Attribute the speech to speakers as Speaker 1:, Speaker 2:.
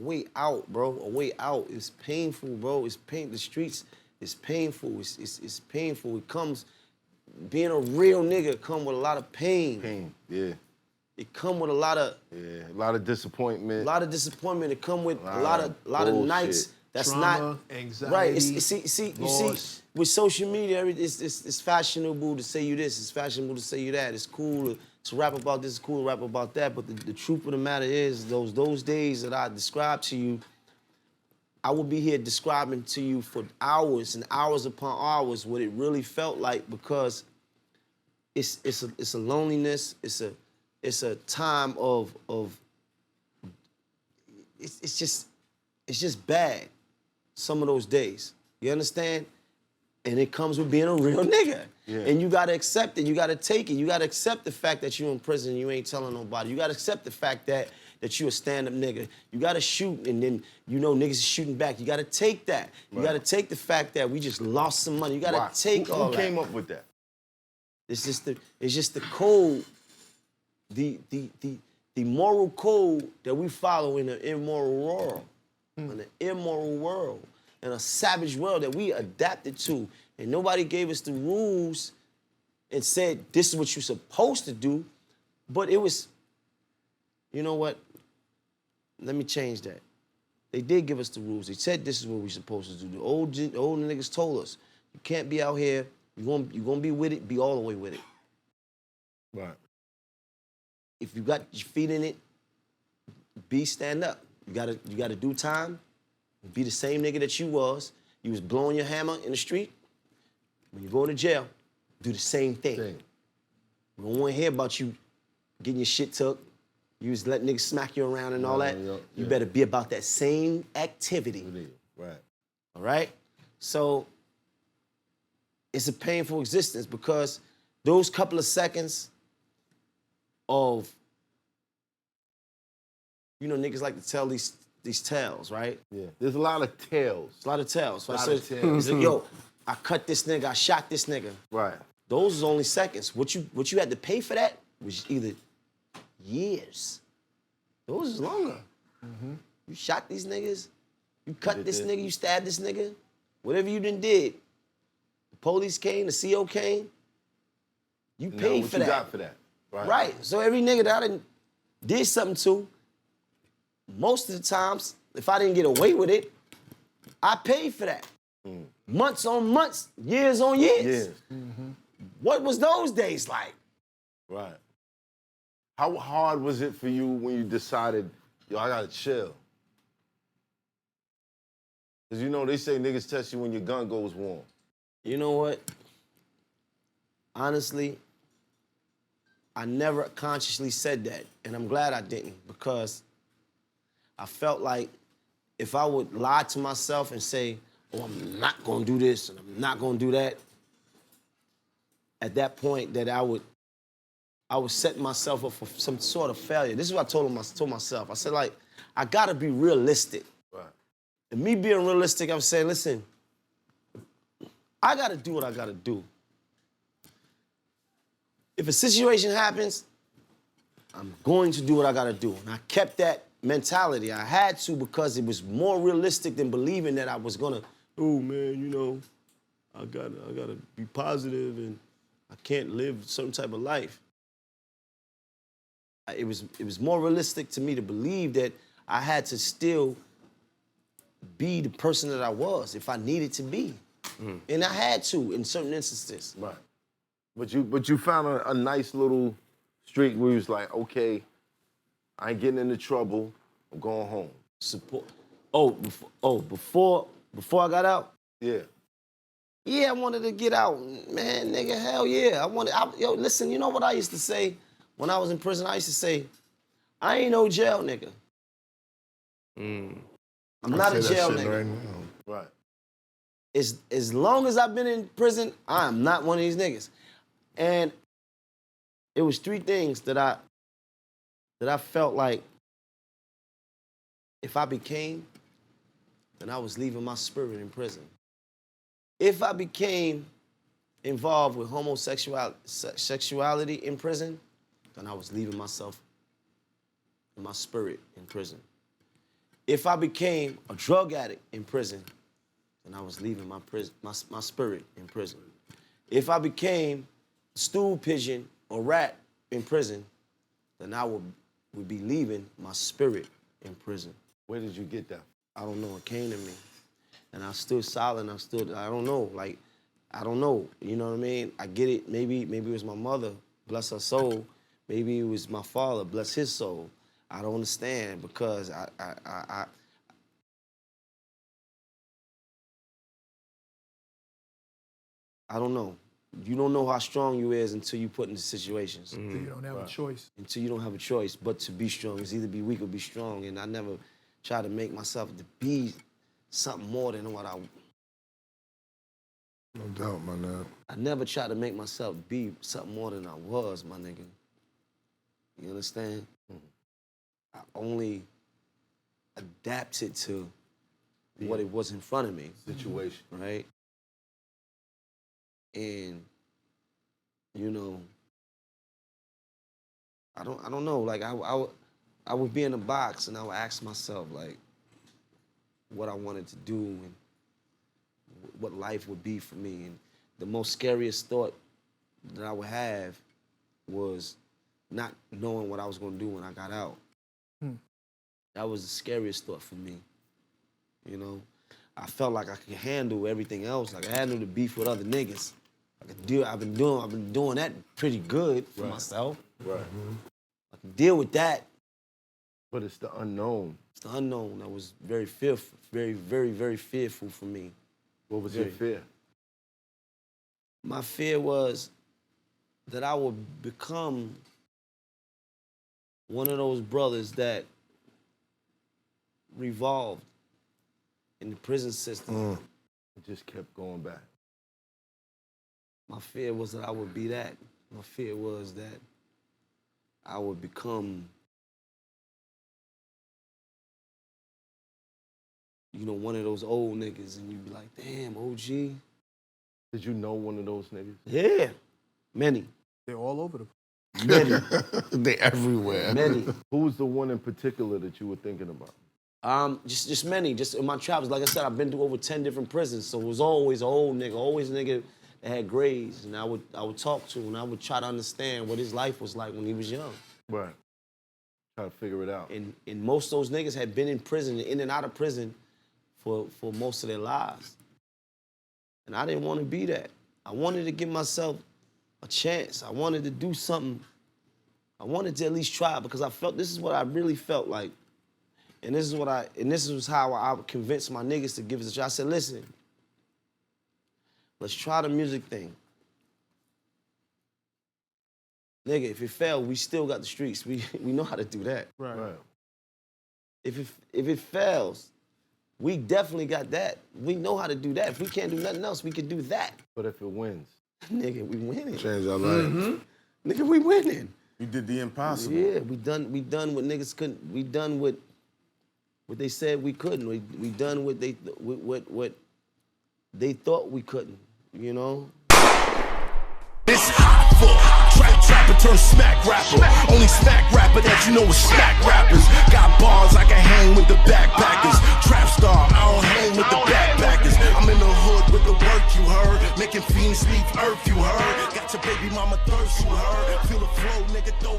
Speaker 1: way out, bro. A way out. It's painful, bro. It's pain. The streets is painful. It's painful. It comes, being a real nigga come with a lot of pain.
Speaker 2: Pain, yeah.
Speaker 1: It come with a lot of...
Speaker 2: Yeah, a lot of disappointment.
Speaker 1: A lot of disappointment. It come with a lot of nights that's
Speaker 3: trauma,
Speaker 1: not...
Speaker 3: anxiety,
Speaker 1: right, you see, with social media, it's fashionable to say you this, it's fashionable to say you that, it's cool to rap about this, it's cool to rap about that, but the truth of the matter is, those days that I described to you, I would be here describing to you for hours and hours upon hours what it really felt like, because it's a loneliness, it's a time of it's just bad, some of those days. You understand? And it comes with being a real nigga.
Speaker 2: Yeah.
Speaker 1: And you gotta accept it, you gotta take it. You gotta accept the fact that you're in prison and you ain't telling nobody. You gotta accept the fact that you a stand-up nigga. You gotta shoot and then you know niggas is shooting back. You gotta take that. You gotta take the fact that we just lost some money. You gotta take all that.
Speaker 2: Who came up with that?
Speaker 1: It's just the code, the moral code that we follow in an immoral world. In an immoral world, in a savage world that we adapted to. And nobody gave us the rules and said, this is what you're supposed to do. But it was, you know what? Let me change that. They did give us the rules. They said this is what we're supposed to do. The old niggas told us, you can't be out here, you're gonna be with it, be all the way with it.
Speaker 2: Right.
Speaker 1: If you got your feet in it, stand up. You gotta do time, be the same nigga that you was. You was blowing your hammer in the street. When you go to jail, do the same thing. We don't wanna hear about you getting your shit took. You was letting niggas smack you around and all that. You better be about that same activity.
Speaker 2: Right.
Speaker 1: All right? So, it's a painful existence because those couple of seconds of, you know, niggas like to tell these tales, right?
Speaker 2: Yeah. There's a lot of tales.
Speaker 1: There's a lot of tales. So
Speaker 2: a lot of tales.
Speaker 1: It's like, yo, I cut this nigga, I shot this nigga.
Speaker 2: Right.
Speaker 1: Those is only seconds. What you had to pay for that was either years. Those is longer. You shot these niggas, you cut this nigga, you stabbed this nigga, whatever you done did. The police came, the CO came, you paid for that.
Speaker 2: You got for that.
Speaker 1: Right. So every nigga that I done did something to, most of the times, if I didn't get away with it, I paid for that. Months on months, years on years. What was those days like?
Speaker 2: Right. How hard was it for you when you decided, yo, I gotta chill? Because you know, they say niggas test you when your gun goes warm.
Speaker 1: You know what? Honestly, I never consciously said that, and I'm glad I didn't, because I felt like if I would lie to myself and say, oh, I'm not gonna do this and I'm not gonna do that, at that point that I would set myself up for some sort of failure. This is what I told myself. I said, like, I gotta be realistic.
Speaker 2: Right.
Speaker 1: And me being realistic, I was saying, listen, I gotta do what I gotta do. If a situation happens, I'm going to do what I gotta do. And I kept that mentality. I had to, because it was more realistic than believing that I was gonna, oh man, you know, I gotta be positive and I can't live a certain type of life. It was more realistic to me to believe that I had to still be the person that I was if I needed to be. And I had to in certain instances.
Speaker 2: Right. But you found a nice little streak where you was like, okay, I ain't getting into trouble, I'm going home.
Speaker 1: Support. Before I got out?
Speaker 2: Yeah.
Speaker 1: Yeah, I wanted to get out. Man, nigga, hell yeah. Yo, listen, you know what I used to say when I was in prison? I used to say, I ain't no jail nigga. I'm not a jail nigga.
Speaker 3: Right now.
Speaker 2: Right.
Speaker 1: As long as I've been in prison, I am not one of these niggas. And it was three things that I felt like if I became, then I was leaving my spirit in prison. If I became involved with sexuality in prison, then I was leaving myself and my spirit in prison. if I became a drug addict in prison, then I was leaving my spirit in prison. If I became a stool pigeon or rat in prison, then I would be leaving my spirit in prison.
Speaker 2: Where did you get that?
Speaker 1: I don't know, it came to me. And I stood silent, I don't know, like, I don't know, you know what I mean? I get it, maybe it was my mother, bless her soul. Maybe it was my father, bless his soul. I don't understand because I don't know. You don't know how strong you is until you put into situations.
Speaker 3: Until you don't have a choice.
Speaker 1: Until you don't have a choice but to be strong. It's either be weak or be strong. And I never try to make myself to be something more than what I...
Speaker 4: No doubt, my nigga.
Speaker 1: I never tried to make myself be something more than I was, my nigga. You understand? I only adapted to what it was in front of me.
Speaker 2: Situation.
Speaker 1: Right? And, you know, I don't know. Like, I would be in a box and I would ask myself, like, what I wanted to do and what life would be for me. And the most scariest thought that I would have was not knowing what I was gonna do when I got out. That was the scariest thought for me, you know? I felt like I could handle everything else. Like, I handled the beef with other niggas. I've been doing that pretty good for myself.
Speaker 2: Right.
Speaker 1: I can deal with that.
Speaker 2: But it's the unknown.
Speaker 1: It's the unknown that was very fearful, very, very, very fearful for me.
Speaker 2: What was your fear?
Speaker 1: My fear was that I would become one of those brothers that revolved in the prison system.
Speaker 2: It just kept going back.
Speaker 1: My fear was that I would be that. My fear was that I would become, you know, one of those old niggas, and you'd be like, damn, OG.
Speaker 2: Did you know one of those niggas?
Speaker 1: Yeah, many.
Speaker 3: They're all over the place.
Speaker 1: Many.
Speaker 4: They everywhere.
Speaker 1: Many.
Speaker 2: Who was the one in particular that you were thinking about?
Speaker 1: Just many. Just in my travels, like I said, I've been through over 10 different prisons, so it was always an old nigga, always a nigga that had grades, and I would talk to him, and I would try to understand what his life was like when he was young.
Speaker 2: Right. Try to figure it out.
Speaker 1: And most of those niggas had been in prison, in and out of prison, for most of their lives. And I didn't want to be that. I wanted to give myself a chance. I wanted to do something. I wanted to at least try, because I felt, this is what I really felt like. And this is how I would convince my niggas to give us a try. I said, listen, let's try the music thing. Nigga, if it failed, we still got the streets. We know how to do that.
Speaker 3: Right.
Speaker 1: If it fails, we definitely got that. We know how to do that. If we can't do nothing else, we can do that.
Speaker 2: But if it wins?
Speaker 1: Nigga, we winning.
Speaker 4: Change our life.
Speaker 1: Nigga, we winning.
Speaker 4: You did the impossible.
Speaker 1: Yeah, we done what niggas couldn't. We done what they said we couldn't. We done what they thought we couldn't, you know?
Speaker 5: This Hoffa, trapper turn smack rapper. Only smack rapper that you know is smack rappers. Got bars, I can hang with the backpackers. Trap star, I don't hang with the backpackers. I'm in the hood with the work, you heard. Making fiends leave earth, you heard. Got your baby mama thirst, you heard. Feel the flow, nigga, throw